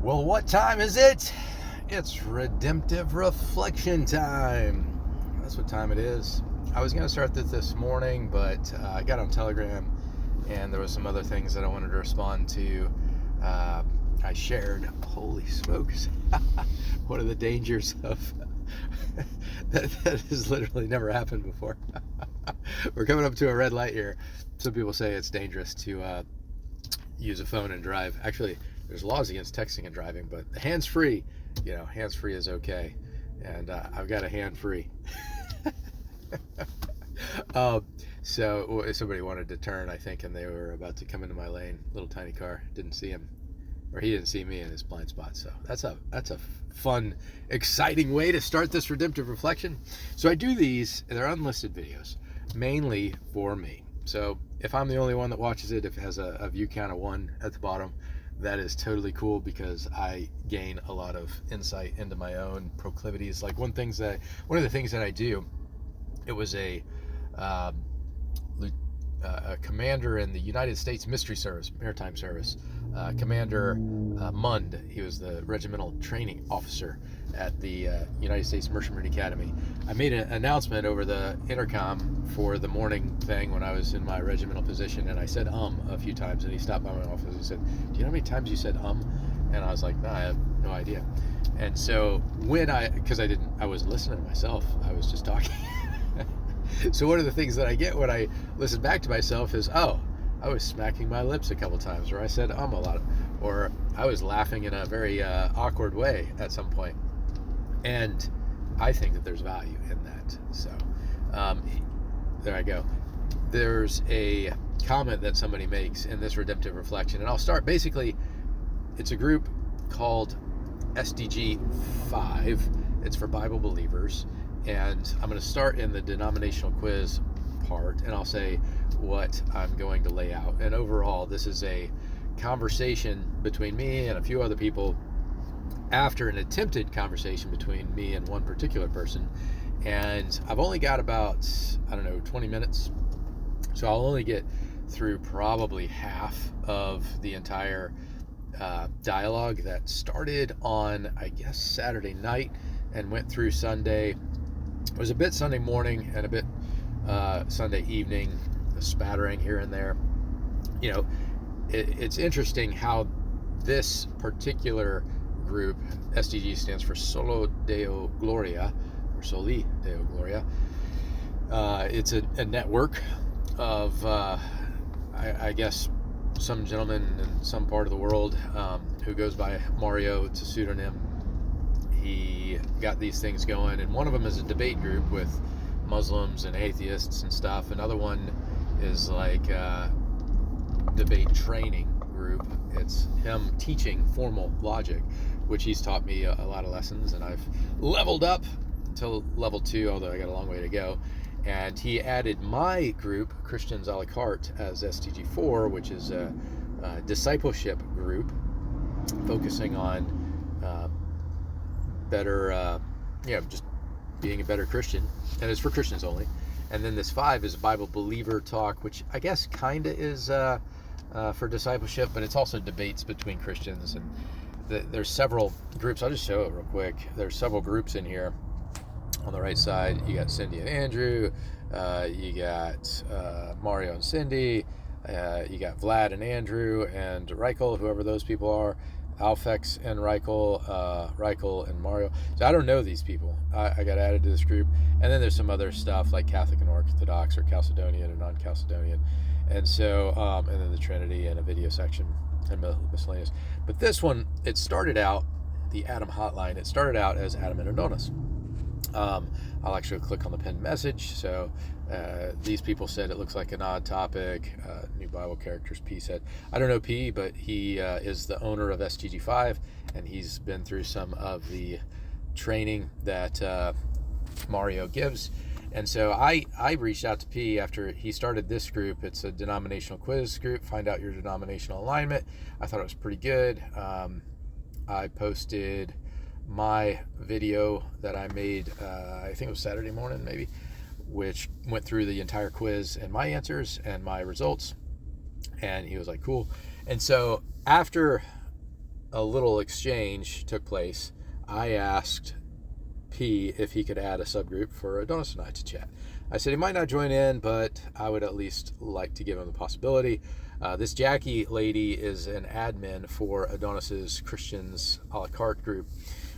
Well, what time is it? It's Redemptive Reflection time. That's what time it is. I was going to start this morning, but I got on Telegram and there was some other things that I wanted to respond to. I shared, holy smokes, one of the dangers of that has literally never happened before. We're coming up to a red light here. Some people say it's dangerous to use a phone and drive. Actually, there's laws against texting and driving, but hands-free, hands-free is okay. And I've got a hand-free. So somebody wanted to turn, I think, and they were about to come into my lane. Little tiny car. Didn't see him, or he didn't see me in his blind spot. So that's a fun, exciting way to start this redemptive reflection. So I do these. They're unlisted videos, mainly for me. So if I'm the only one that watches it, if it has a view count of 1 at the bottom, that is totally cool because I gain a lot of insight into my own proclivities. Like one of the things that I do, it was a commander in the United States Mystery Service, Maritime Service, Commander Mund. He was the regimental training officer at the United States Merchant Marine Academy. I made an announcement over the intercom for the morning thing when I was in my regimental position, and I said a few times, and he stopped by my office and said, "Do you know how many times you said And I was like, no, I have no idea. And so because I wasn't listening to myself, I was just talking. So one of the things that I get when I listen back to myself is, I was smacking my lips a couple times, or I said a lot, or I was laughing in a very awkward way at some point. And I think that there's value in that. So there I go. There's a comment that somebody makes in this redemptive reflection, and I'll start. Basically, it's a group called SDG-5. It's for Bible believers. And I'm going to start in the denominational quiz part, and I'll say what I'm going to lay out. And overall, this is a conversation between me and a few other people after an attempted conversation between me and one particular person. And I've only got about, 20 minutes. So I'll only get through probably half of the entire dialogue that started on, I guess, Saturday night and went through Sunday. It was a bit Sunday morning and a bit Sunday evening, a spattering here and there. It's interesting how this particular group, SDG stands for Solo Deo Gloria, or Soli Deo Gloria. It's a network of, I guess, some gentleman in some part of the world who goes by Mario. It's a pseudonym. He got these things going, and one of them is a debate group with Muslims and atheists and stuff. Another one is like a debate training group. It's him teaching formal logic, which he's taught me a lot of lessons, and I've leveled up until level 2, although I got a long way to go. And he added my group, Christians a la carte, as SDG-4, which is a discipleship group focusing on better, just being a better Christian, and it's for Christians only. And then this 5 is Bible believer talk, which I guess kind of is for discipleship, but it's also debates between Christians. And there's several groups. I'll just show it real quick. There's several groups in here. On the right side, you got Cindy and Andrew. You got Mario and Cindy. You got Vlad and Andrew and Reichel, whoever those people are. Alfex and Reichel and Mario. So I don't know these people. I got added to this group. And then there's some other stuff like Catholic and Orthodox, or Chalcedonian and non-Chalcedonian. And so, and then the Trinity and a video section and miscellaneous. But this one, it started out, the Adam hotline, it started out as Adam and Adonis. I'll actually click on the pinned message. So these people said it looks like an odd topic. New Bible characters, P said. I don't know P, but he is the owner of SDG-5, and he's been through some of the training that Mario gives. And so I reached out to P after he started this group. It's a denominational quiz group. Find out your denominational alignment. I thought it was pretty good. I posted my video that I made, I think it was Saturday morning maybe, which went through the entire quiz and my answers and my results. And he was like, cool. And so after a little exchange took place. I asked P if he could add a subgroup for Adonis and I to chat. I said he might not join in, but I would at least like to give him the possibility. This Jackie lady is an admin for Adonis's Christians a la carte group,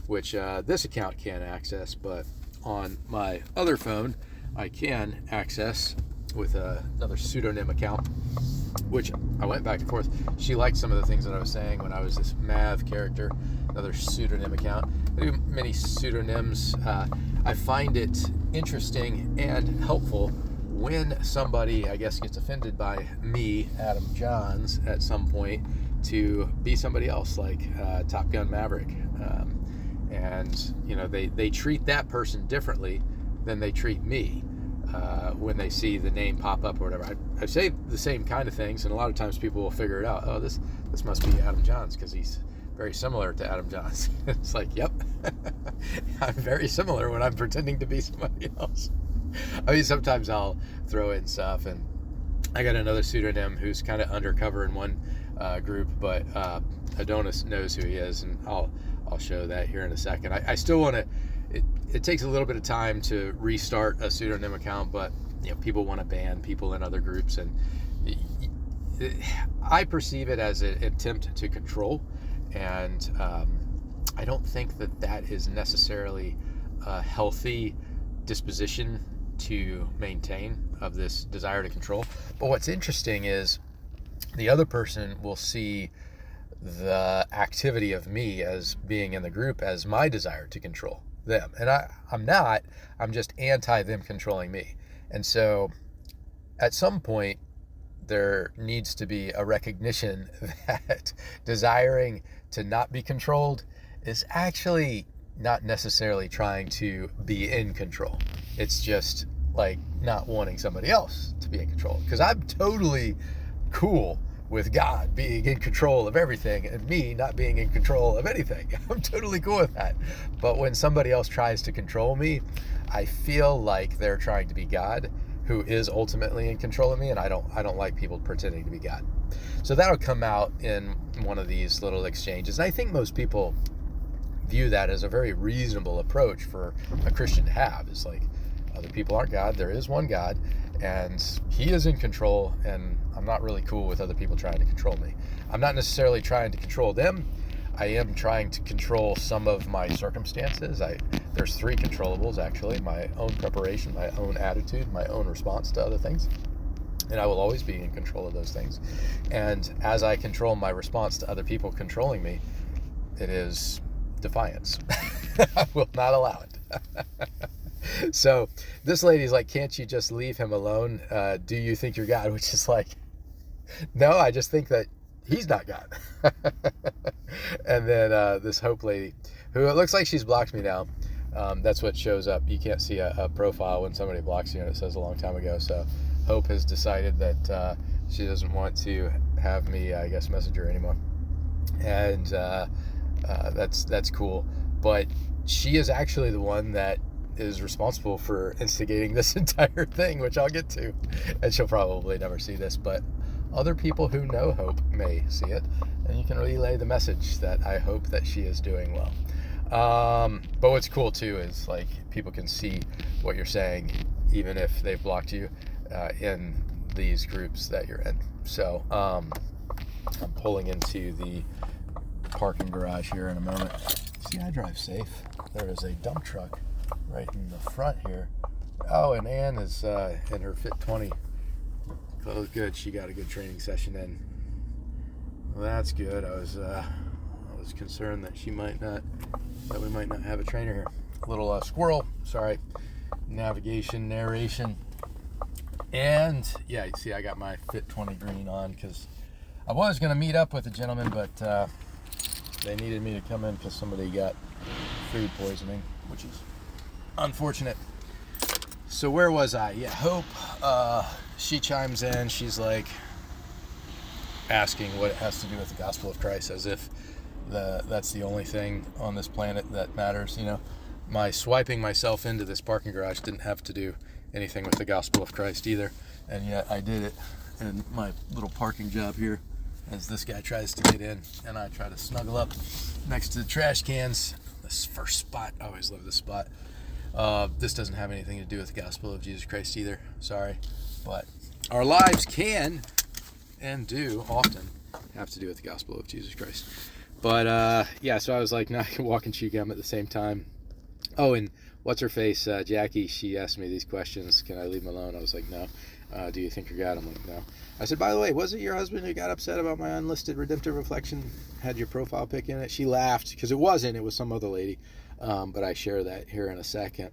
which this account can't access, but on my other phone I can access with another pseudonym account, which I went back and forth. She liked some of the things that I was saying when I was this Mav character, another pseudonym account. I do many pseudonyms. I find it interesting and helpful when somebody, I guess, gets offended by me, Adam Johns, at some point, to be somebody else, like Top Gun Maverick. And, you know, they treat that person differently than they treat me. When they see the name pop up or whatever. I say the same kind of things, and a lot of times people will figure it out. Oh, this must be Adam Johns because he's very similar to Adam Johns. It's like, yep, I'm very similar when I'm pretending to be somebody else. I mean, sometimes I'll throw in stuff, and I got another pseudonym who's kind of undercover in one group, but Adonis knows who he is, and I'll show that here in a second. I still want to. It takes a little bit of time to restart a pseudonym account, but you know, people want to ban people in other groups, and I perceive it as an attempt to control, and I don't think that is necessarily a healthy disposition to maintain of this desire to control. But what's interesting is the other person will see the activity of me as being in the group as my desire to control them, and I'm just anti them controlling me. And so at some point there needs to be a recognition that desiring to not be controlled is actually not necessarily trying to be in control. It's just like not wanting somebody else to be in control, because I'm totally cool with God being in control of everything and me not being in control of anything. I'm totally cool with that. But when somebody else tries to control me, I feel like they're trying to be God, who is ultimately in control of me, and I don't like people pretending to be God. So that'll come out in one of these little exchanges. And I think most people view that as a very reasonable approach for a Christian to have. It's like, other people aren't God, there is one God, and he is in control, and I'm not really cool with other people trying to control me. I'm not necessarily trying to control them. I am trying to control some of my circumstances. There's 3 controllables, actually: my own preparation, my own attitude, my own response to other things. And I will always be in control of those things. And as I control my response to other people controlling me, it is defiance. I will not allow it. So this lady's like, can't you just leave him alone? Do you think you're God? Which is like, no, I just think that he's not God. And then this Hope lady, who it looks like she's blocked me now. That's what shows up. You can't see a profile when somebody blocks you, and it says a long time ago. So Hope has decided that she doesn't want to have me, I guess, message her anymore. And that's cool. But she is actually the one that is responsible for instigating this entire thing, which I'll get to, and she'll probably never see this, but other people who know Hope may see it, and you can relay the message that I hope that she is doing well. But what's cool too is like people can see what you're saying even if they've blocked you in these groups that you're in. So I'm pulling into the parking garage here in a moment. See, I drive safe. There is a dump truck right in the front here. Oh, and Ann is in her Fit 20. Oh, good. She got a good training session in. Well, that's good. I was concerned that we might not have a trainer here. A little squirrel. Sorry. Navigation, narration. And yeah, you see, I got my Fit 20 green on because I was going to meet up with a gentleman, but they needed me to come in because somebody got food poisoning, which is unfortunate. So where was I? Yeah, Hope, she chimes in. She's like asking what it has to do with the gospel of Christ, as if that's the only thing on this planet that matters. You know, my swiping myself into this parking garage didn't have to do anything with the gospel of Christ either, and yet I did it in my little parking job here as this guy tries to get in and I try to snuggle up next to the trash cans. This first spot, I always love this spot. This doesn't have anything to do with the gospel of Jesus Christ either, sorry, but our lives can and do often have to do with the gospel of Jesus Christ. But yeah, so I was like, now I can walk and chew gum at the same time. Oh, and what's her face, Jackie, she asked me these questions. Can I leave him alone? I was like, no. Do you think you're God? I'm like, no. I said, by the way, was it your husband who got upset about my unlisted Redemptive Reflection? Had your profile pic in it? She laughed, because it wasn't. It was some other lady. But I share that here in a second.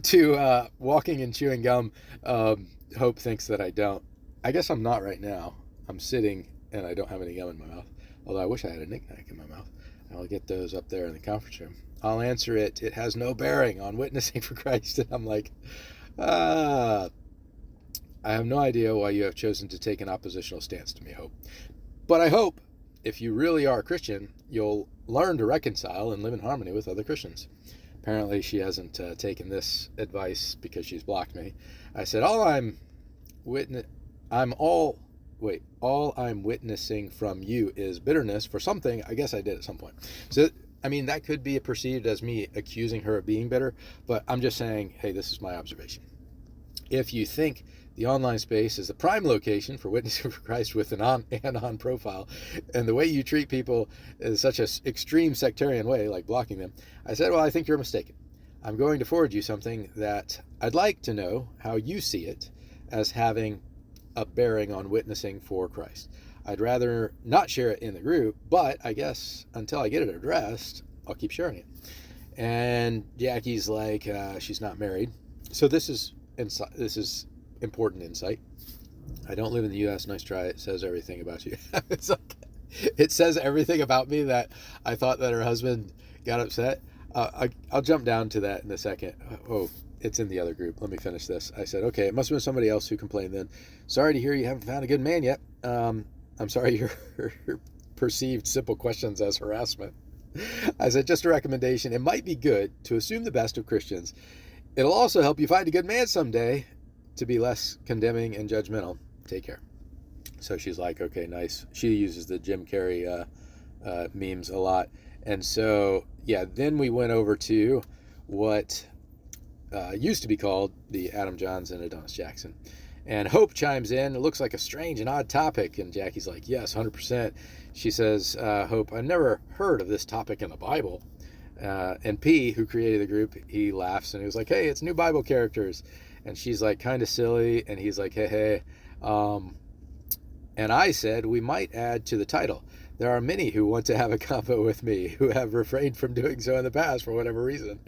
To walking and chewing gum, Hope thinks that I don't. I guess I'm not right now. I'm sitting, and I don't have any gum in my mouth. Although I wish I had a knick-knack in my mouth. I'll get those up there in the conference room. I'll answer it. It has no bearing on witnessing for Christ. And I'm like, I have no idea why you have chosen to take an oppositional stance to me, Hope. But I hope if you really are a Christian, you'll learn to reconcile and live in harmony with other Christians. Apparently she hasn't taken this advice because she's blocked me. I said, all I'm witnessing from you is bitterness for something I guess I did at some point. So, I mean, that could be perceived as me accusing her of being bitter, but I'm just saying, hey, this is my observation. If you think the online space is the prime location for witnessing for Christ with an on profile, and the way you treat people is such an extreme sectarian way, like blocking them, I said, well, I think you're mistaken. I'm going to forward you something that I'd like to know how you see it as having a bearing on witnessing for Christ. I'd rather not share it in the group, but I guess until I get it addressed, I'll keep sharing it. And Jackie's like, she's not married. So this is important insight. I don't live in the U.S. Nice try. It says everything about you. It's like, it says everything about me that I thought that her husband got upset. I'll jump down to that in a second. Oh, it's in the other group. Let me finish this. I said, okay, it must have been somebody else who complained then. Sorry to hear you haven't found a good man yet. I'm sorry your perceived simple questions as harassment. I said, just a recommendation. It might be good to assume the best of Christians. It'll also help you find a good man someday to be less condemning and judgmental. Take care. So she's like, okay, nice. She uses the Jim Carrey memes a lot. And so, yeah, then we went over to what used to be called the Adam Johns and Adonis Jackson. And Hope chimes in. It looks like a strange and odd topic. And Jackie's like, yes, 100%. She says, Hope, I never heard of this topic in the Bible. And P, who created the group, he laughs and he was like, hey, it's new Bible characters. And she's like, kind of silly. And he's like, hey. And I said, we might add to the title. There are many who want to have a convo with me who have refrained from doing so in the past for whatever reason.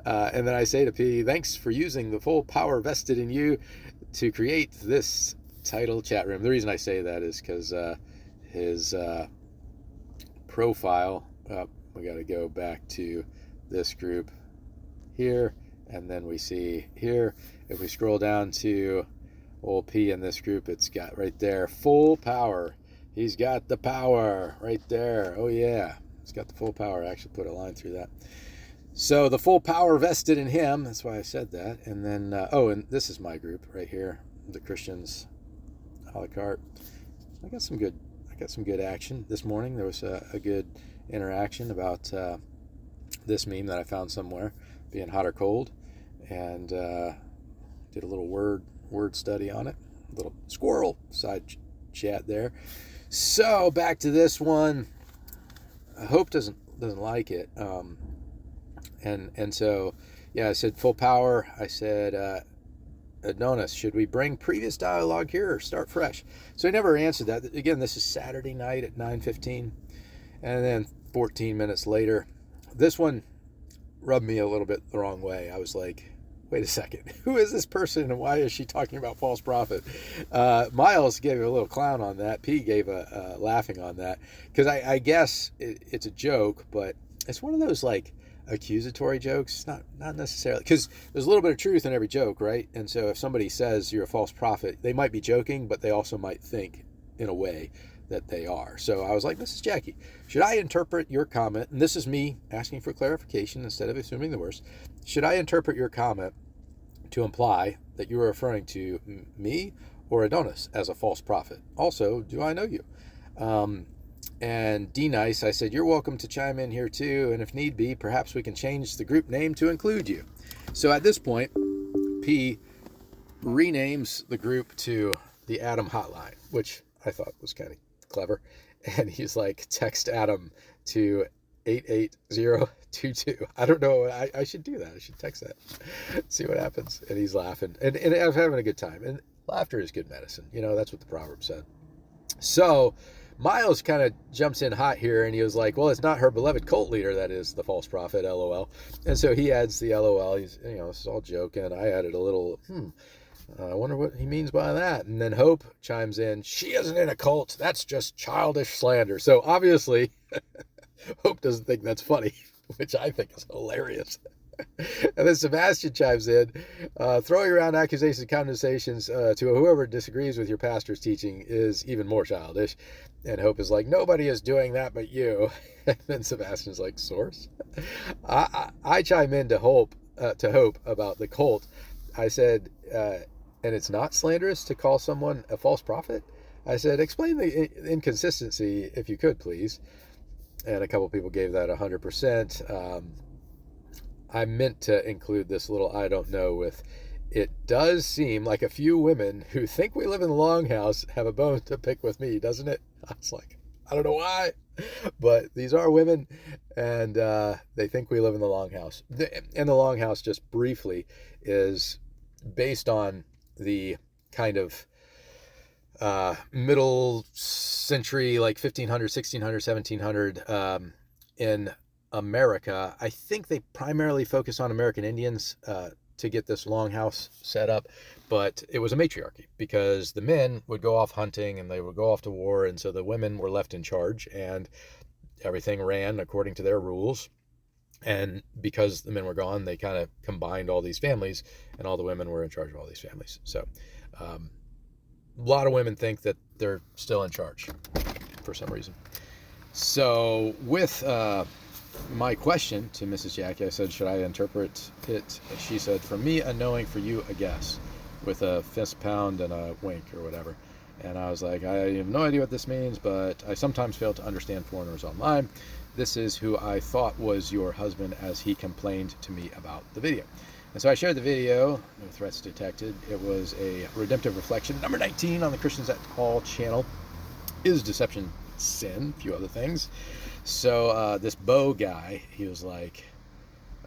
And then I say to P, thanks for using the full power vested in you to create this title chat room. The reason I say that is because his profile, we got to go back to this group here, and then we see here, if we scroll down to old P in this group, it's got right there, full power. He's got the power right there. Oh yeah, he's got the full power. I actually put a line through that. So the full power vested in him. That's why I said that. And then, and this is my group right here, the Christians a la carte. I got some good action this morning. There was a good interaction about this meme that I found somewhere, being hot or cold, and did a little word study on it. A little squirrel side chat there. So back to this one. Hope doesn't like it. And so, yeah, I said full power. I said, Adonis, should we bring previous dialogue here or start fresh? So he never answered that. Again, this is Saturday night at 9:15. And then 14 minutes later, this one rubbed me a little bit the wrong way. I was like, wait a second, who is this person and why is she talking about false prophet? Miles gave a little clown on that. P gave a laughing on that, because I guess it's a joke, but it's one of those like accusatory jokes, not necessarily, because there's a little bit of truth in every joke, right? And so if somebody says you're a false prophet, they might be joking, but they also might think in a way that they are. So I was like, Mrs. Jackie, should I interpret your comment, and this is me asking for clarification instead of assuming the worst, should I interpret your comment to imply that you were referring to me or Adonis as a false prophet? Also, do I know you? And D Nice, I said, you're welcome to chime in here too. And if need be, perhaps we can change the group name to include you. So at this point, P renames the group to the Adam Hotline, which I thought was kind of clever. And he's like, text Adam to 88022. I don't know. I should do that. I should text that. See what happens. And he's laughing. And I'm having a good time. And laughter is good medicine. You know, that's what the proverb said. So Miles kind of jumps in hot here, and he was like, well, it's not her beloved cult leader that is the false prophet, LOL. And so he adds the LOL. He's, you know, it's all joking. I added a little, I wonder what he means by that. And then Hope chimes in, she isn't in a cult. That's just childish slander. So obviously, Hope doesn't think that's funny, which I think is hilarious. And then Sebastian chimes in, throwing around accusations and condemnations to whoever disagrees with your pastor's teaching is even more childish. And Hope is like, nobody is doing that but you. And then Sebastian's like, source? I chime in to Hope about the cult. I said, and it's not slanderous to call someone a false prophet? I said, explain the inconsistency if you could, please. And a couple people gave that 100%. I meant to include this little I don't know with, it does seem like a few women who think we live in the Longhouse have a bone to pick with me, doesn't it? I was like, I don't know why, but these are women, and they think we live in the Longhouse. And the Longhouse, just briefly, is based on the kind of middle century, like 1500, 1600, 1700 in America. I think they primarily focus on American Indians to get this longhouse set up, but it was a matriarchy because the men would go off hunting and they would go off to war, and so the women were left in charge and everything ran according to their rules. And because the men were gone, they kind of combined all these families, and all the women were in charge of all these families. So a lot of women think that they're still in charge for some reason. So with my question to Mrs. Jackie, I said, should I interpret it? And she said, for me, a knowing, for you, a guess, with a fist pound and a wink or whatever. And I was like, I have no idea what this means, but I sometimes fail to understand foreigners online. This is who I thought was your husband, as he complained to me about the video. And so I shared the video, no threats detected. It was a Redemptive Reflection, number 19 on the Christians at All channel. Is deception sin? A few other things. So this Bo guy, he was like,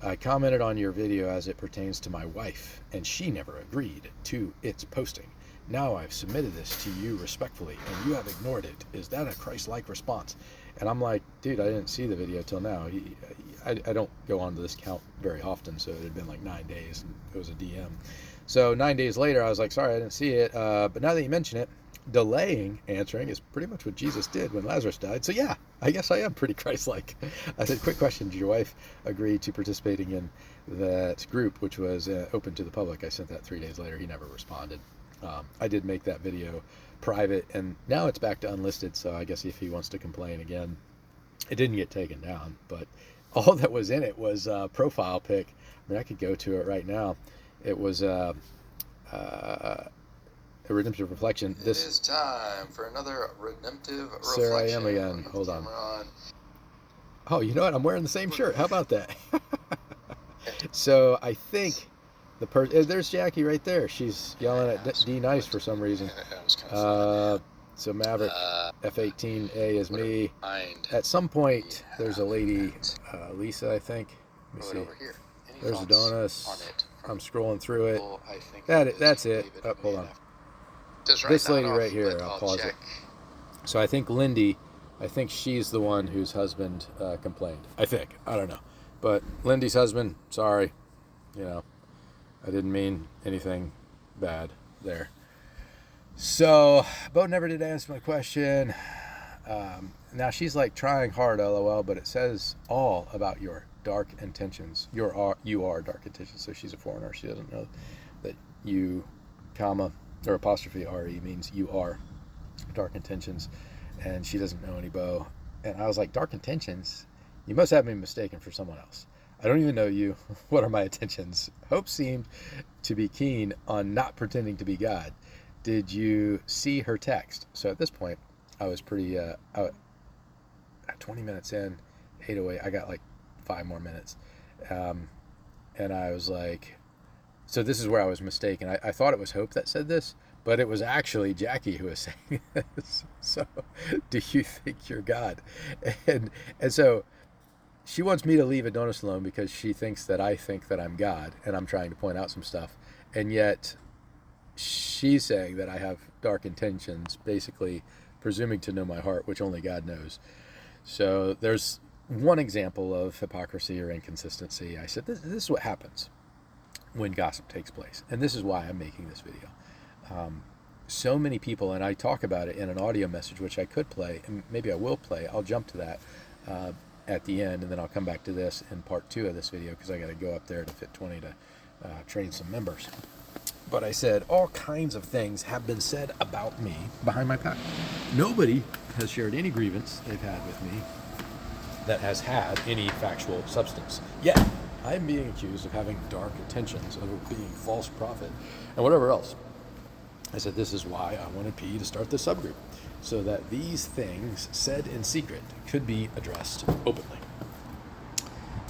I commented on your video as it pertains to my wife, and she never agreed to its posting. Now I've submitted this to you respectfully, and you have ignored it. Is that a Christ-like response? And I'm like, dude, I didn't see the video till now. I don't go onto this account very often, so it had been like 9 days, and it was a DM. So 9 days later, I was like, sorry, I didn't see it. But now that you mention it, delaying answering is pretty much what Jesus did when Lazarus died. So yeah, I guess I am pretty Christ-like. I said, quick question, did your wife agree to participating in that group, which was open to the public? I sent that 3 days later. He never responded. I did make that video private, and now it's back to unlisted, so I guess if he wants to complain again, it didn't get taken down, but all that was in it was a profile pic. I mean, I could go to it right now. It was a Redemptive Reflection. It is time for another Redemptive Reflection. There I am again. Hold on. Oh, you know what? I'm wearing the same shirt. How about that? So I think the person, there's Jackie right there. She's yelling at D Nice for some reason. So Maverick F18A is me. At some point, there's a lady, Lisa, I think. Let me see. There's Adonis. I'm scrolling through it. That's it. Oh, hold on. This lady right here, I'll pause it. So I think Lindy, she's the one whose husband complained. I think. I don't know. But Lindy's husband, sorry. You know, I didn't mean anything bad there. So, Bo never did answer my question. Now she's like trying hard, LOL, but it says all about your dark intentions. You are dark intentions. So she's a foreigner. She doesn't know that you, comma, or apostrophe RE means you are dark intentions. And she doesn't know any Bo. And I was like, dark intentions? You must have me mistaken for someone else. I don't even know you. What are my intentions? Hope seemed to be keen on not pretending to be God. did you see her text? So at this point, I was pretty, 20 minutes in, 8:08, I got like 5 more minutes. And I was like, so this is where I was mistaken. I thought it was Hope that said this, but it was actually Jackie who was saying this. So, do you think you're God? And so she wants me to leave Adonis alone because she thinks that I think that I'm God, and I'm trying to point out some stuff. And yet, she's saying that I have dark intentions, basically presuming to know my heart, which only God knows. So there's one example of hypocrisy or inconsistency. I said, this is what happens when gossip takes place. And this is why I'm making this video. So many people, and I talk about it in an audio message, which I could play, and maybe I will play. I'll jump to that at the end, and then I'll come back to this in part 2 of this video because I got to go up there to Fit 20 to train some members. But I said all kinds of things have been said about me behind my back. Nobody has shared any grievance they've had with me that has had any factual substance. Yet, I'm being accused of having dark intentions, of being a false prophet, and whatever else. I said this is why I wanted P to start this subgroup, so that these things said in secret could be addressed openly.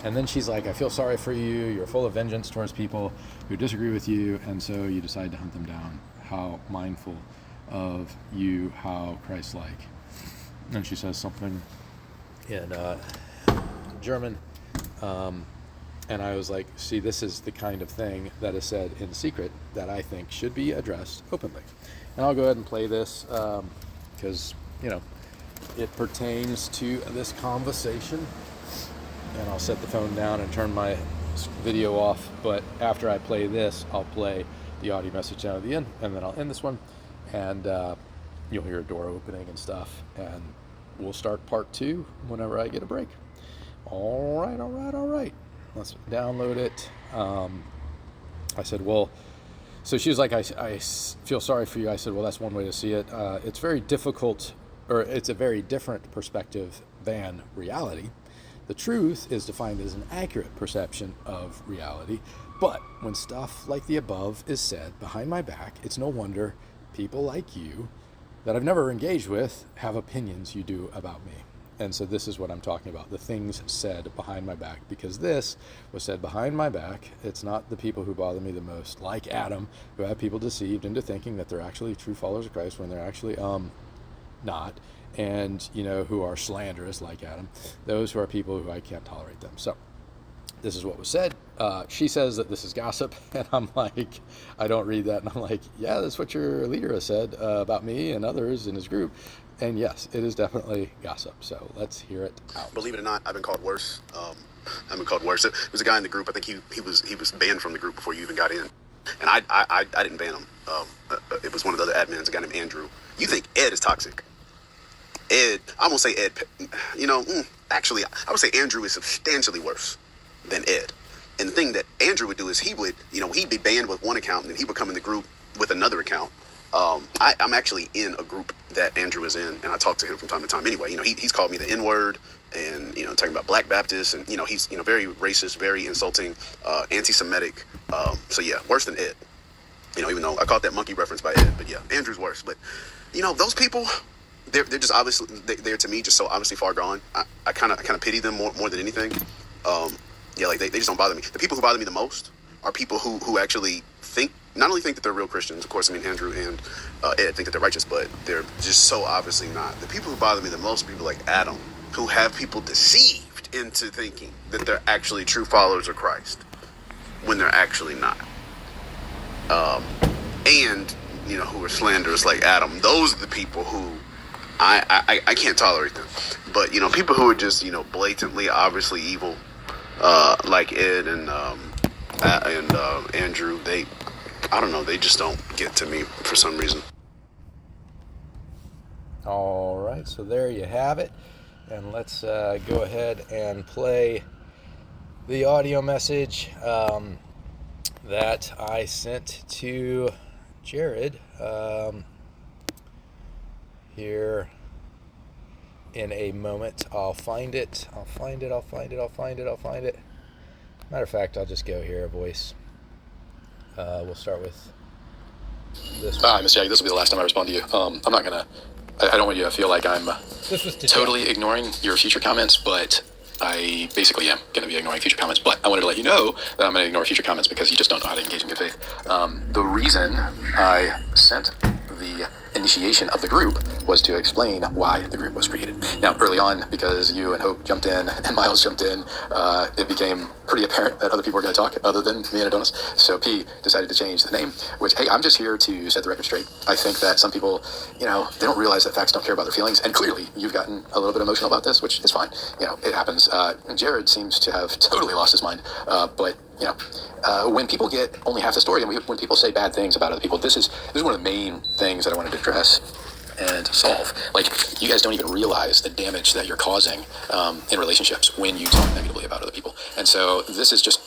And then she's like, I feel sorry for you. You're full of vengeance towards people who disagree with you, and so you decide to hunt them down. How mindful of you, how Christ-like. And she says something in German, and I was like, see, this is the kind of thing that is said in secret that I think should be addressed openly. And I'll go ahead and play this because, it pertains to this conversation. And I'll set the phone down and turn my video off. But after I play this, I'll play the audio message down at the end, and then I'll end this one. And you'll hear a door opening and stuff. And we'll start part 2 whenever I get a break. All right. Let's download it. I said, well, so she was like, I feel sorry for you. I said, well, that's one way to see it. It's very difficult, or it's a very different perspective than reality. The truth is defined as an accurate perception of reality, but when stuff like the above is said behind my back, it's no wonder people like you that I've never engaged with have opinions you do about me. And so this is what I'm talking about, the things said behind my back, because this was said behind my back. It's not the people who bother me the most, like Adam, who have people deceived into thinking that they're actually true followers of Christ when they're actually not. And, who are slanderous like Adam, those who are people who I can't tolerate them. So this is what was said. She says that this is gossip, and I'm like, I don't read that. And I'm like, yeah, that's what your leader has said about me and others in his group. And yes, it is definitely gossip. So let's hear it out. Believe it or not, I've been called worse. I've been called worse. It was a guy in the group. I think he was banned from the group before you even got in. And I didn't ban him. It was one of the other admins, a guy named Andrew. You think Ed is toxic? Ed, I won't say Ed, actually, I would say Andrew is substantially worse than Ed. And the thing that Andrew would do is he'd be banned with one account, and then he would come in the group with another account. I'm actually in a group that Andrew is in, and I talk to him from time to time anyway. He's called me the N-word, and, talking about Black Baptists, and, he's, very racist, very insulting, anti-Semitic. So yeah, worse than Ed. Even though I caught that monkey reference by Ed, but yeah, Andrew's worse. But, those people, they're just obviously, they're to me just so obviously far gone. I kind of pity them more than anything. They just don't bother me. The people who bother me the most are people who actually not only think that they're real Christians. Of course, Andrew and Ed think that they're righteous, but they're just so obviously not. The people who bother me the most are people like Adam, who have people deceived into thinking that they're actually true followers of Christ when they're actually not. And who are slanderous like Adam. Those are the people who I can't tolerate them. But people who are just blatantly, obviously evil, like Ed and Andrew, I don't know, they just don't get to me for some reason. All right, so there you have it. And let's go ahead and play the audio message that I sent to Jared here in a moment. I'll find it. Matter of fact, I'll just go here, voice. We'll start with Miss Jaggy, this will be the last time I respond to you. I'm not gonna. I don't want you to feel like I'm totally ignoring your future comments, but I basically am going to be ignoring future comments. But I wanted to let you know that I'm going to ignore future comments because you just don't know how to engage in good faith. The reason I sent the initiation of the group was to explain why the group was created. Now, early on, because you and Hope jumped in and Miles jumped in, it became pretty apparent that other people were going to talk other than me and Adonis. So P decided to change the name, which, hey, I'm just here to set the record straight. I think that some people, they don't realize that facts don't care about their feelings. And clearly, you've gotten a little bit emotional about this, which is fine. It happens. Jared seems to have totally lost his mind. But when people get only half the story, and when people say bad things about other people, this is one of the main things that I wanted to address and solve. Like, you guys don't even realize the damage that you're causing in relationships when you talk negatively about other people. And so this is just,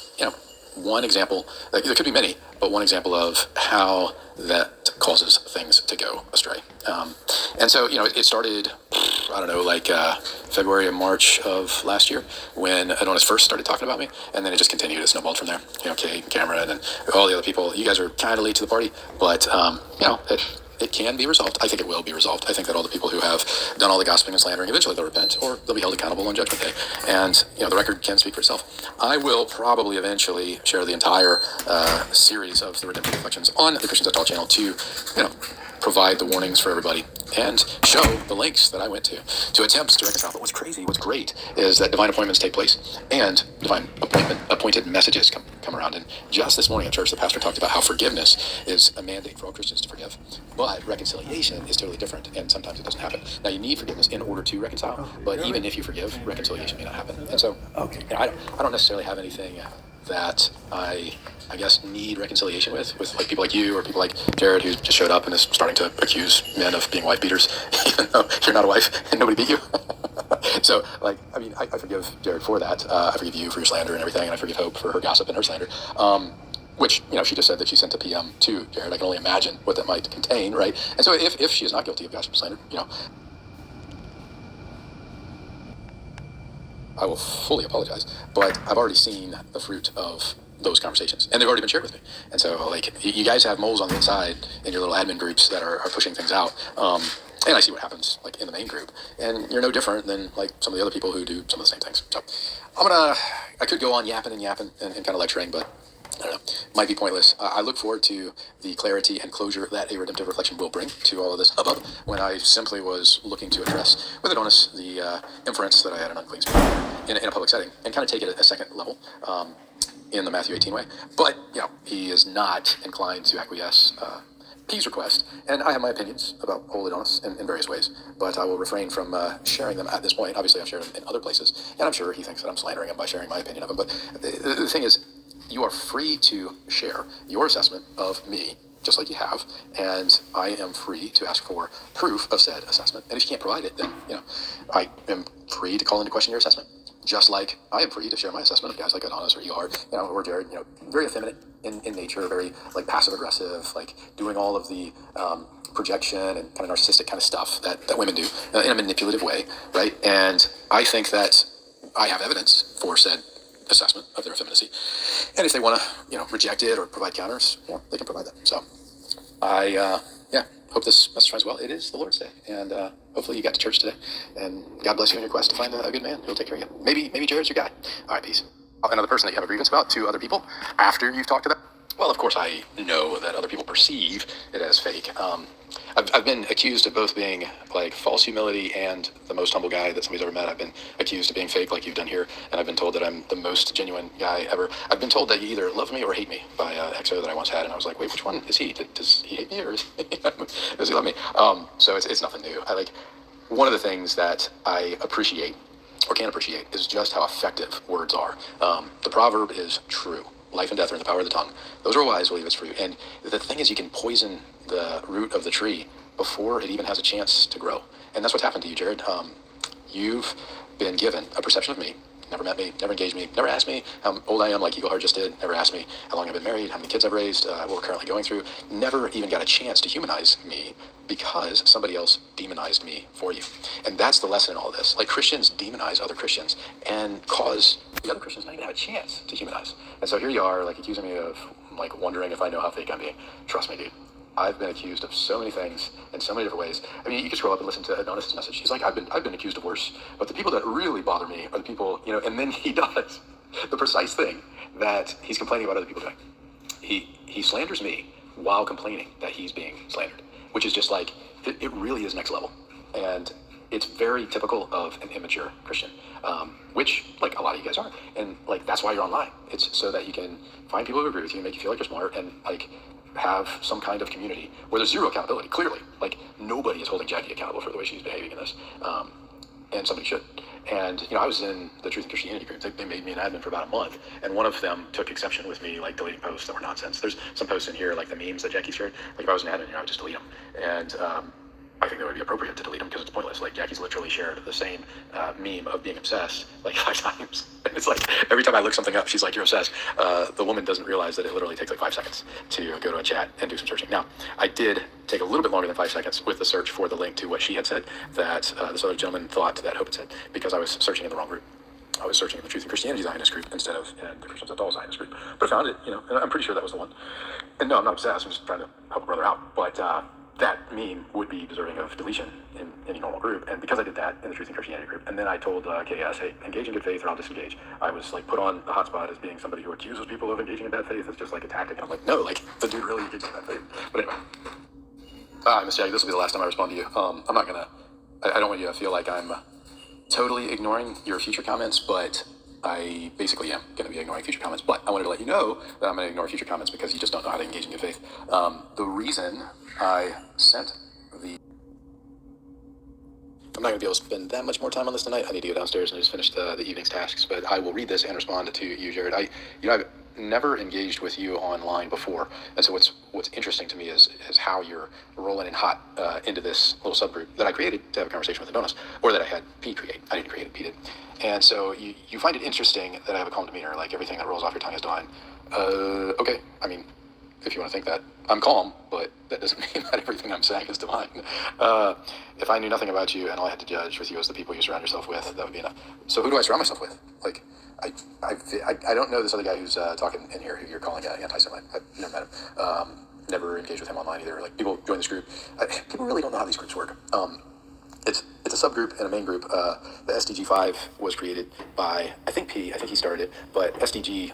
one example. Like, there could be many, but one example of how that causes things to go astray. And so, it started, February and March of last year when Adonis first started talking about me, and then it just continued. It snowballed from there. Kate, Cameron, and all the other people. You guys are kind of late to the party, but, it can be resolved. I think it will be resolved. I think that all the people who have done all the gossiping and slandering, eventually they'll repent, or they'll be held accountable on Judgment Day. And, the record can speak for itself. I will probably eventually share the entire series of the Redemptive Reflections on the Christians at Talk channel to, provide the warnings for everybody and show the links that I went to attempts to reconcile. But what's great is that divine appointments take place and divine appointed messages come around. And just this morning at church, the pastor talked about how forgiveness is a mandate for all Christians to forgive. But reconciliation is totally different, and sometimes it doesn't happen. Now, you need forgiveness in order to reconcile, but even if you forgive, reconciliation may not happen. And so, I don't necessarily have anything that I guess need reconciliation with like people like you or people like Jared, who just showed up and is starting to accuse men of being wife beaters, even though you're not a wife and nobody beat you. So, I forgive Jared for that. I forgive you for your slander and everything, and I forgive Hope for her gossip and her slander. Which, she just said that she sent a PM to Jared. I can only imagine what that might contain, right? And so if she is not guilty of gossip and slander, I will fully apologize. But I've already seen the fruit of those conversations, and they've already been shared with me. And so, you guys have moles on the inside in your little admin groups that are pushing things out. And I see what happens, in the main group. And you're no different than, some of the other people who do some of the same things. So I could go on yapping and kind of lecturing, but I don't know, might be pointless. I look forward to the clarity and closure that a redemptive reflection will bring to all of this hubbub, when I simply was looking to address with Adonis the inference that I had an unclean spirit in a public setting, and kind of take it at a second level in the Matthew 18 way. But, he is not inclined to acquiesce P's request, and I have my opinions about old Adonis in various ways, but I will refrain from sharing them at this point. Obviously, I've shared them in other places, and I'm sure he thinks that I'm slandering him by sharing my opinion of him, but the thing is, you are free to share your assessment of me, just like you have, and I am free to ask for proof of said assessment. And if you can't provide it, then, I am free to call into question your assessment, just like I am free to share my assessment of guys like Adonis or Ehar, or Jared, very effeminate in nature, very, passive-aggressive, doing all of the projection and kind of narcissistic kind of stuff that women do in a manipulative way, right? And I think that I have evidence for said assessment of their effeminacy, and if they want to reject it or provide counters, they can provide that. So I hope this message finds well. It is the Lord's Day, and hopefully you got to church today, and God bless you in your quest to find a good man who'll take care of you. Maybe Jared's your guy. All right, peace. Another person that you have a grievance about to other people after you've talked to them? Well, of course, I know that other people perceive it as fake. I've been accused of both being false humility and the most humble guy that somebody's ever met. I've been accused of being fake, like you've done here, and I've been told that I'm the most genuine guy ever. I've been told that you either love me or hate me by XO that I once had, and I was like, wait, which one is he? Does he hate me or does he love me? So it's nothing new. One of the things that I appreciate or can appreciate is just how effective words are. The proverb is true. Life and death are in the power of the tongue. Those are wise, believe its fruit. And the thing is, you can poison the root of the tree before it even has a chance to grow. And that's what's happened to you, Jared. You've been given a perception of me. Never met me, never engaged me, never asked me how old I am like Eaglehart just did, never asked me how long I've been married, how many kids I've raised, what we're currently going through. Never even got a chance to humanize me because somebody else demonized me for you. And that's the lesson in all of this. Christians demonize other Christians and cause the other Christians not even have a chance to humanize. And so here you are, accusing me of, wondering if I know how fake I'm being. Trust me, dude. I've been accused of so many things in so many different ways. I mean, you can scroll up and listen to Adonis' message. He's like, I've been accused of worse, but the people that really bother me are the people, and then he does the precise thing that he's complaining about other people doing. He slanders me while complaining that he's being slandered, which is just like, it really is next level. And it's very typical of an immature Christian, which like a lot of you guys are. And like, that's why you're online. It's so that you can find people who agree with you, make you feel like you're smart, and like have some kind of community where there's zero accountability. Clearly, like nobody is holding Jackie accountable for the way she's behaving in this. And somebody should. And, I was in the Truth and Christianity group. They made me an admin for about a month. And one of them took exception with me, like, deleting posts that were nonsense. There's some posts in here, like the memes that Jackie shared. Like, if I was an admin, I would just delete them. And I think that would be appropriate to delete them because it's pointless. Like, Jackie's literally shared the same meme of being obsessed, like 5 times. And it's like, every time I look something up, she's like, you're obsessed. The woman doesnn't realize that it literally takes like 5 seconds to go to a chat and do some searching. Now, I did take a little bit longer than 5 seconds with the search for the link to what she had said that this other gentleman thought that Hope had said, because I was searching in the wrong group. I was searching in the Truth and Christianity Zionist group instead of in the Christians at All Zionist group. But I found it, and I'm pretty sure that was the one. And no, I'm not obsessed. I'm just trying to help a brother out. But that meme would be deserving of deletion in any normal group. And because I did that in the Truth and Christianity group, and then I told KS, hey, engage in good faith or I'll disengage. I was like put on the hotspot as being somebody who accuses people of engaging in bad faith. It's just like a tactic. And I'm like, no, like the dude really engages in bad faith. But anyway. Miss Jackie, this will be the last time I respond to you. I'm not gonna, I don't want you to feel like I'm totally ignoring your future comments, but I basically am going to be ignoring future comments. But I wanted to let you know that I'm going to ignore future comments because you just don't know how to engage in good faith. The reason I sent the... I'm not going to be able to spend that much more time on this tonight. I need to go downstairs and just finish the evening's tasks, but I will read this and respond to you, Jared. I've never engaged with you online before, and so what's interesting to me is how you're rolling in hot into this little subgroup that I created to have a conversation with Adonis, or that I had P create. I didn't create it, P did. And so you find it interesting that I have a calm demeanor, like everything that rolls off your tongue is divine. Okay, I mean, if you want to think that, I'm calm, but that doesn't mean that everything I'm saying is divine. If I knew nothing about you and all I had to judge with you was the people you surround yourself with, that would be enough. So who do I surround myself with? Like, I don't know this other guy who's talking in here who you're calling anti-Semite. I've never met him. Never engaged with him online either. Like, people join this group. People really don't know how these groups work. It's a subgroup and a main group. The SDG-5 was created by, I think P, I think he started it, but SDG,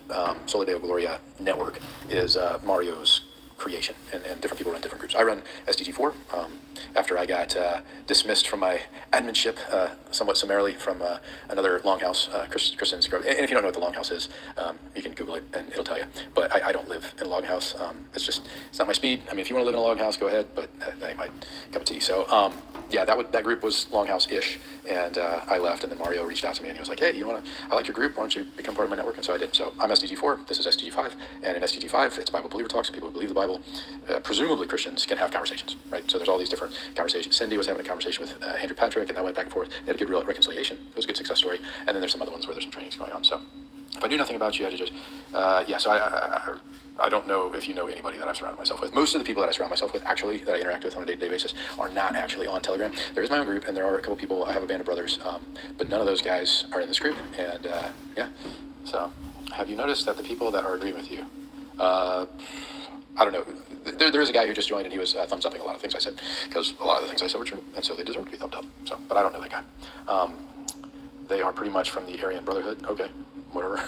Soli Deo Gloria Network, is Mario's creation, and different people run different groups. I run SDG-4 after I got dismissed from my adminship somewhat summarily from another Longhouse Christians group. And if you don't know what the Longhouse is, you can Google it and it'll tell you. But I don't live in a Longhouse. It's not my speed. I mean, if you want to live in a Longhouse, go ahead, but that ain't my cup of tea. So yeah, that group was Longhouse-ish, and I left, and then Mario reached out to me and he was like, hey, I like your group, why don't you become part of my network? And so I did. So I'm SDG-4, this is SDG-5, and in SDG-5, it's Bible believer talks, people who believe the Bible. Presumably Christians can have conversations, right? So there's all these different conversations. Cindy was having a conversation with Andrew Patrick, and that went back and forth. They had a good real reconciliation. It was a good success story. And then there's some other ones where there's some trainings going on. So if I knew nothing about you, I had to just, so I don't know if you know anybody that I've surrounded myself with. Most of the people that I surround myself with, actually, that I interact with on a day-to-day basis, are not actually on Telegram. There is my own group, and there are a couple people. I have a band of brothers, but none of those guys are in this group. And yeah, so have you noticed that the people that are agreeing with you, I don't know. There is a guy who just joined, and he was thumbs upping a lot of things I said, because a lot of the things I said were true, and so they deserve to be thumbed up. So, but I don't know that guy. They are pretty much from the Aryan Brotherhood. Okay, whatever.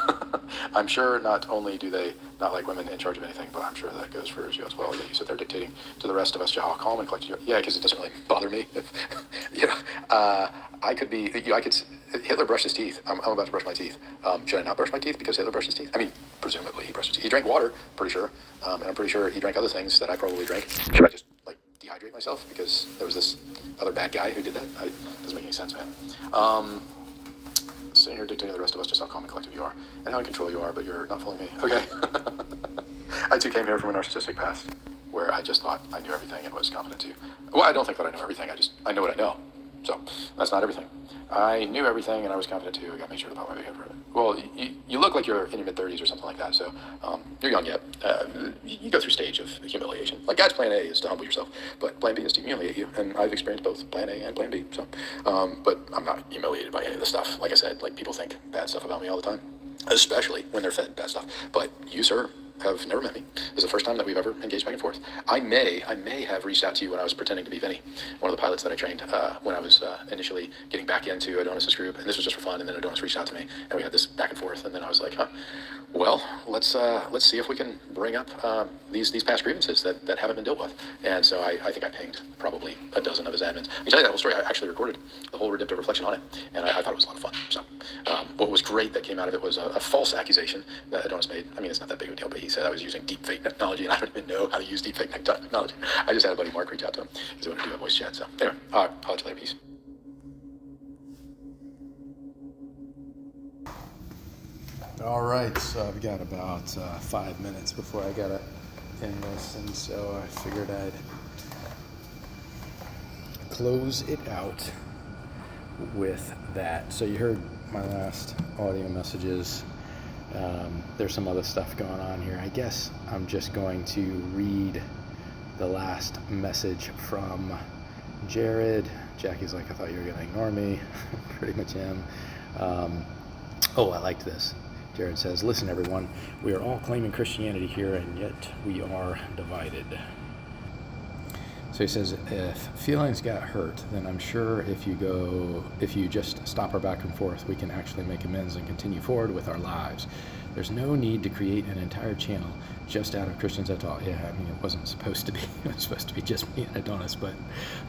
I'm sure not only do they not like women in charge of anything, but I'm sure that goes for you as well. Yeah, you sit there dictating to the rest of us, how calm and collected you are. Yeah, because it doesn't really bother me. I could be, Hitler brushed his teeth. I'm about to brush my teeth. Should I not brush my teeth because Hitler brushed his teeth? I mean, presumably he brushed his teeth. He drank water, pretty sure. And I'm pretty sure he drank other things that I probably drank. Should I just, dehydrate myself because there was this other bad guy who did that? It doesn't make any sense, man. Sitting here dictating to the rest of us just how calm and collective you are and how in control you are, but you're not fooling me. Okay. I too came here from a narcissistic past where I just thought I knew everything and was confident too. Well, I don't think that I know everything. I know what I know. So that's not everything. I knew everything and I was confident too. I got to make sure to pop my big head for it. Well, you look like you're in your mid-30s or something like that, so you're young yet. You go through stage of humiliation. Like, God's plan A is to humble yourself, but plan B is to humiliate you, and I've experienced both plan A and plan B. So, but I'm not humiliated by any of this stuff. Like I said, people think bad stuff about me all the time, especially when they're fed bad stuff. But you, sir, have never met me. This is the first time that we've ever engaged back and forth. I may have reached out to you when I was pretending to be Vinny, one of the pilots that I trained when I was initially getting back into Adonis's group, and this was just for fun. And then Adonis reached out to me, and we had this back and forth. And then I was like, well, let's see if we can bring up these past grievances that haven't been dealt with. And so I think I pinged probably a dozen of his admins. I can tell you that whole story. I actually recorded the whole Redemptive Reflection on it, and I thought it was a lot of fun. So what was great that came out of it was a false accusation that Adonis made. I mean, it's not that big of a deal, but he said I was using deepfake technology, and I don't even know how to use deepfake technology. I just had a buddy Mark reach out to him. He's going to do a voice chat. So anyway, I'll let you later. Peace. All right, so I've got about 5 minutes before I gotta end this, and so I figured I'd close it out with that. So you heard my last audio messages. There's some other stuff going on here. I guess I'm just going to read the last message from Jared. Jackie's like, I thought you were gonna ignore me. Pretty much him. I liked this. Jared says, listen everyone, we are all claiming Christianity here, and yet we are divided. So he says, if feelings got hurt, then I'm sure if you just stop our back and forth, we can actually make amends and continue forward with our lives. There's no need to create an entire channel just out of Christians at all. Yeah, I mean, it wasn't supposed to be. It was supposed to be just me and Adonis, but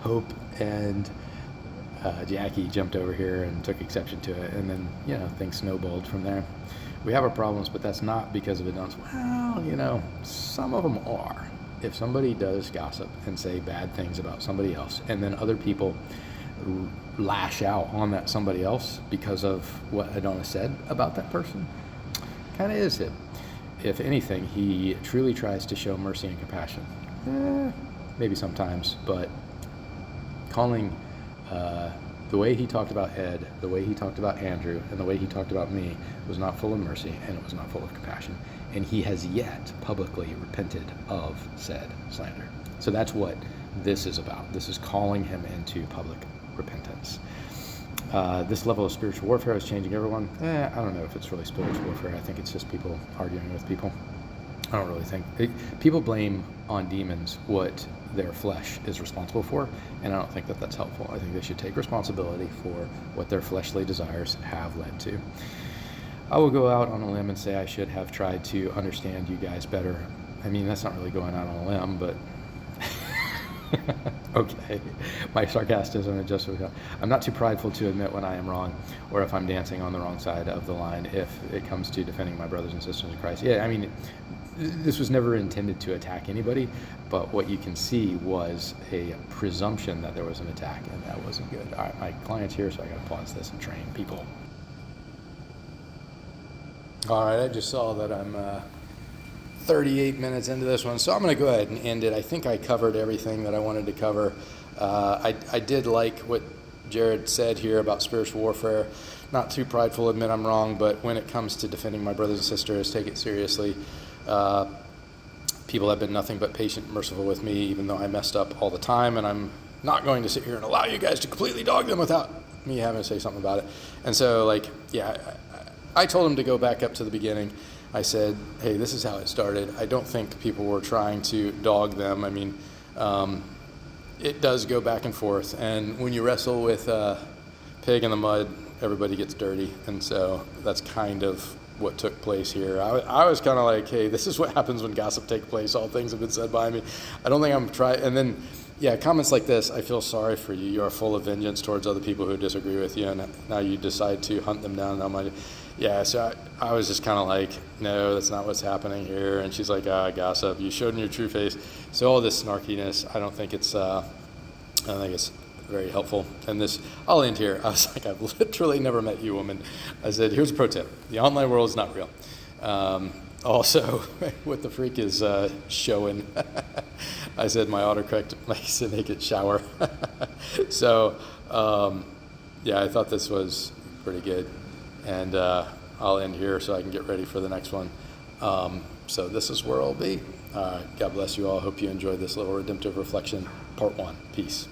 Hope and Jackie jumped over here and took exception to it, and then, things snowballed from there. We have our problems, but that's not because of Adonis. Well, some of them are. If somebody does gossip and say bad things about somebody else, and then other people lash out on that somebody else because of what Adonis said about that person, kind of is him. If anything, he truly tries to show mercy and compassion. Maybe sometimes, but calling the way he talked about Ed, the way he talked about Andrew, and the way he talked about me was not full of mercy, and it was not full of compassion. And he has yet publicly repented of said slander. So that's what this is about. This is calling him into public repentance. This level of spiritual warfare is changing everyone. I don't know if it's really spiritual warfare. I think it's just people arguing with people. I don't really think. People blame on demons what their flesh is responsible for, and I don't think that that's helpful. I think they should take responsibility for what their fleshly desires have led to. I will go out on a limb and say I should have tried to understand you guys better. I mean, that's not really going out on a limb, but okay. My sarcasm is just I'm not too prideful to admit when I am wrong, or if I'm dancing on the wrong side of the line if it comes to defending my brothers and sisters in Christ. Yeah, I mean, this was never intended to attack anybody, but what you can see was a presumption that there was an attack, and that wasn't good. All right, my client's here, so I gotta pause this and train people. All right, I just saw that I'm 38 minutes into this one, so I'm going to go ahead and end it. I think I covered everything that I wanted to cover. I did like what Jared said here about spiritual warfare. Not too prideful to admit I'm wrong, but when it comes to defending my brothers and sisters, take it seriously. People have been nothing but patient and merciful with me, even though I messed up all the time, and I'm not going to sit here and allow you guys to completely dog them without me having to say something about it. And so, I told him to go back up to the beginning. I said, hey, this is how it started. I don't think people were trying to dog them. I mean, it does go back and forth. And when you wrestle with pig in the mud, everybody gets dirty. And so that's kind of what took place here. I was kind of like, hey, this is what happens when gossip takes place. All things have been said by me. I don't think I'm trying. And then, comments like this, I feel sorry for you. You are full of vengeance towards other people who disagree with you. And now you decide to hunt them down. So I was just kind of like, no, that's not what's happening here. And she's like, gossip, you showed in your true face. So all this snarkiness, I don't think it's very helpful. And this, I'll end here. I was like, I've literally never met you, woman. I said, here's a pro tip. The online world is not real. Also, what the freak is showing. I said my autocorrect makes it make it shower. So, I thought this was pretty good. And I'll end here so I can get ready for the next one. So this is where I'll be. God bless you all. Hope you enjoyed this little redemptive reflection, part 1. Peace.